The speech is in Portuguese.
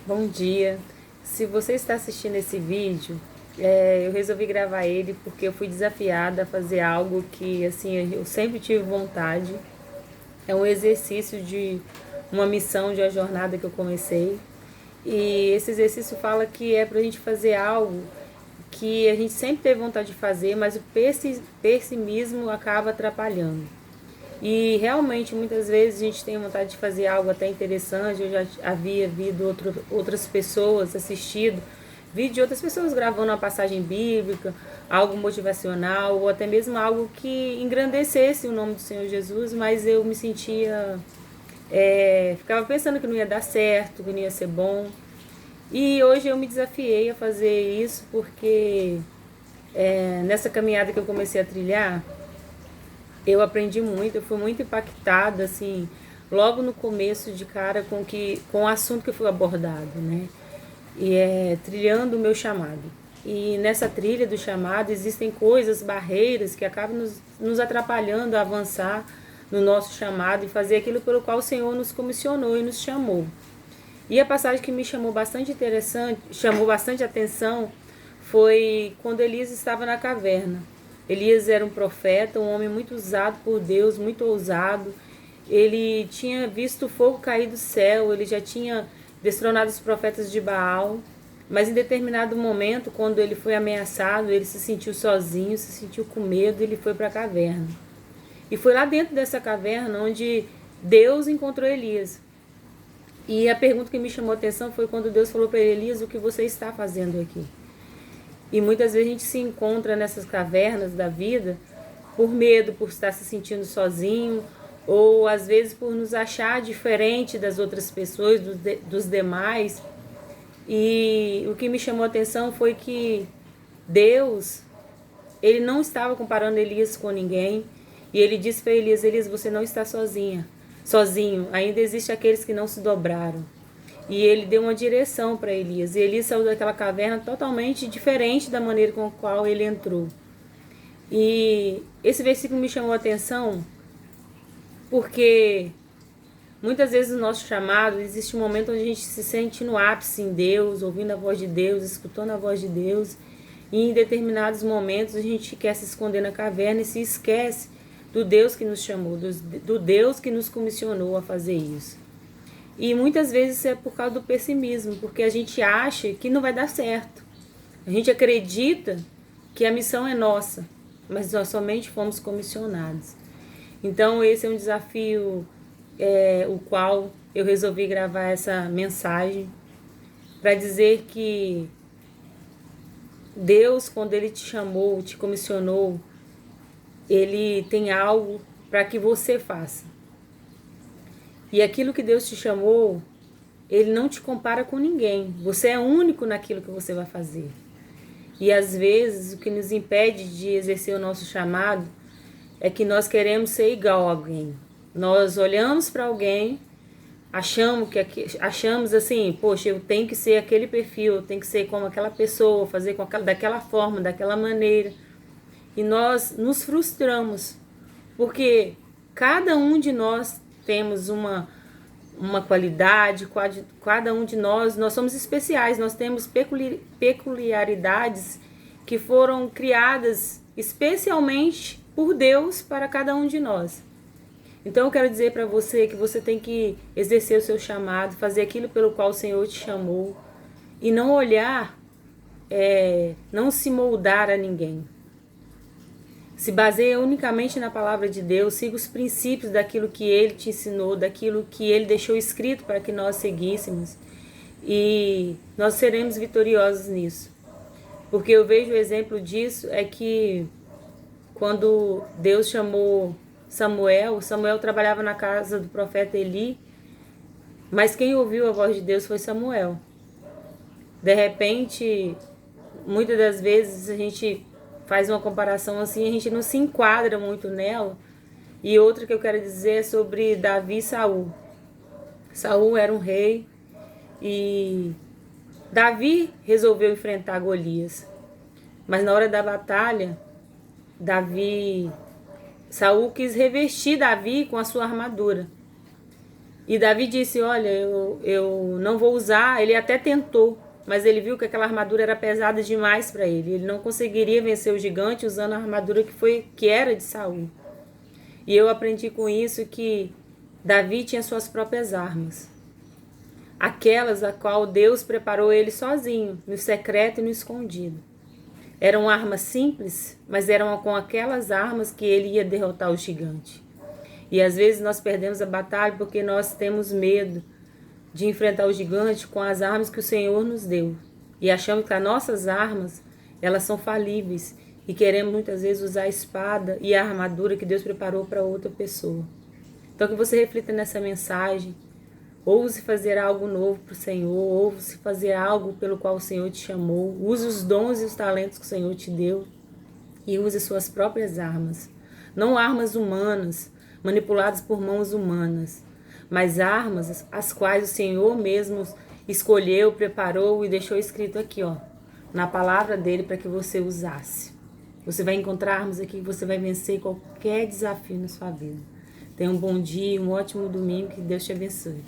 Bom dia. Se você está assistindo esse vídeo, eu resolvi gravar ele porque eu fui desafiada a fazer algo que, assim, eu sempre tive vontade. É um exercício de uma missão, de uma jornada que eu comecei. E esse exercício fala que é pra gente fazer algo que a gente sempre teve vontade de fazer, mas o pessimismo acaba atrapalhando. E realmente, muitas vezes a gente tem vontade de fazer algo até interessante. Eu já havia visto outras pessoas assistido vídeo de outras pessoas gravando uma passagem bíblica, algo motivacional, ou até mesmo algo que engrandecesse o nome do Senhor Jesus, mas eu me sentia, ficava pensando que não ia dar certo, que não ia ser bom. E hoje eu me desafiei a fazer isso porque nessa caminhada que eu comecei a trilhar, eu aprendi muito, eu fui muito impactada, assim, logo no começo de cara com o assunto que foi abordado, né? E é trilhando o meu chamado. E nessa trilha do chamado existem coisas, barreiras que acabam nos atrapalhando a avançar no nosso chamado e fazer aquilo pelo qual o Senhor nos comissionou e nos chamou. E a passagem que me chamou bastante interessante, chamou bastante atenção, foi quando Elias estava na caverna. Elias era um profeta, um homem muito usado por Deus, muito ousado. Ele tinha visto o fogo cair do céu, ele já tinha destronado os profetas de Baal. Mas em determinado momento, quando ele foi ameaçado, ele se sentiu sozinho, se sentiu com medo, e ele foi para a caverna. E foi lá dentro dessa caverna onde Deus encontrou Elias. E a pergunta que me chamou a atenção foi quando Deus falou para Elias: o que você está fazendo aqui? E muitas vezes a gente se encontra nessas cavernas da vida por medo, por estar se sentindo sozinho, ou às vezes por nos achar diferente das outras pessoas, dos demais. E o que me chamou a atenção foi que Deus, ele não estava comparando Elias com ninguém. E ele disse para Elias: Elias, você não está sozinho. Ainda existem aqueles que não se dobraram. E ele deu uma direção para Elias. E Elias saiu daquela caverna totalmente diferente da maneira com a qual ele entrou. E esse versículo me chamou a atenção porque muitas vezes no nosso chamado existe um momento onde a gente se sente no ápice em Deus, ouvindo a voz de Deus, escutando a voz de Deus. E em determinados momentos a gente quer se esconder na caverna e se esquece do Deus que nos chamou, do Deus que nos comissionou a fazer isso. E muitas vezes é por causa do pessimismo, porque a gente acha que não vai dar certo. A gente acredita que a missão é nossa, mas nós somente fomos comissionados. Então esse é um desafio o qual eu resolvi gravar essa mensagem para dizer que Deus, quando Ele te chamou, te comissionou, Ele tem algo para que você faça. E aquilo que Deus te chamou, Ele não te compara com ninguém. Você é único naquilo que você vai fazer. E às vezes o que nos impede de exercer o nosso chamado é que nós queremos ser igual a alguém. Nós olhamos para alguém, achamos assim, poxa, eu tenho que ser aquele perfil, eu tenho que ser como aquela pessoa, fazer daquela forma, daquela maneira. E nós nos frustramos, porque cada um de nós temos uma qualidade, cada um de nós somos especiais, nós temos peculiaridades que foram criadas especialmente por Deus para cada um de nós. Então eu quero dizer para você que você tem que exercer o seu chamado, fazer aquilo pelo qual o Senhor te chamou e não olhar, não se moldar a ninguém. Se baseia unicamente na palavra de Deus, siga os princípios daquilo que Ele te ensinou, daquilo que Ele deixou escrito para que nós seguíssemos. E nós seremos vitoriosos nisso. Porque eu vejo o exemplo disso é que quando Deus chamou Samuel trabalhava na casa do profeta Eli, mas quem ouviu a voz de Deus foi Samuel. De repente, muitas das vezes a gente faz uma comparação assim, a gente não se enquadra muito nela. E outra que eu quero dizer é sobre Davi e Saul. Saul era um rei e Davi resolveu enfrentar Golias. Mas na hora da batalha, Saul quis revestir Davi com a sua armadura. E Davi disse, olha, eu não vou usar. Ele até tentou, mas ele viu que aquela armadura era pesada demais para ele. Ele não conseguiria vencer o gigante usando a armadura que era de Saul. E eu aprendi com isso que Davi tinha suas próprias armas. Aquelas a qual Deus preparou ele sozinho, no secreto e no escondido. Eram armas simples, mas eram com aquelas armas que ele ia derrotar o gigante. E às vezes nós perdemos a batalha porque nós temos medo de enfrentar o gigante com as armas que o Senhor nos deu. E achamos que as nossas armas, elas são falíveis. E queremos muitas vezes usar a espada e a armadura que Deus preparou para outra pessoa. Então que você reflita nessa mensagem. Ouse fazer algo novo para o Senhor. Ouse fazer algo pelo qual o Senhor te chamou. Use os dons e os talentos que o Senhor te deu. E use suas próprias armas. Não armas humanas, manipuladas por mãos humanas, mas armas as quais o Senhor mesmo escolheu, preparou e deixou escrito aqui, ó, na palavra dele para que você usasse. Você vai encontrar armas aqui que você vai vencer qualquer desafio na sua vida. Tenha um bom dia, um ótimo domingo, que Deus te abençoe.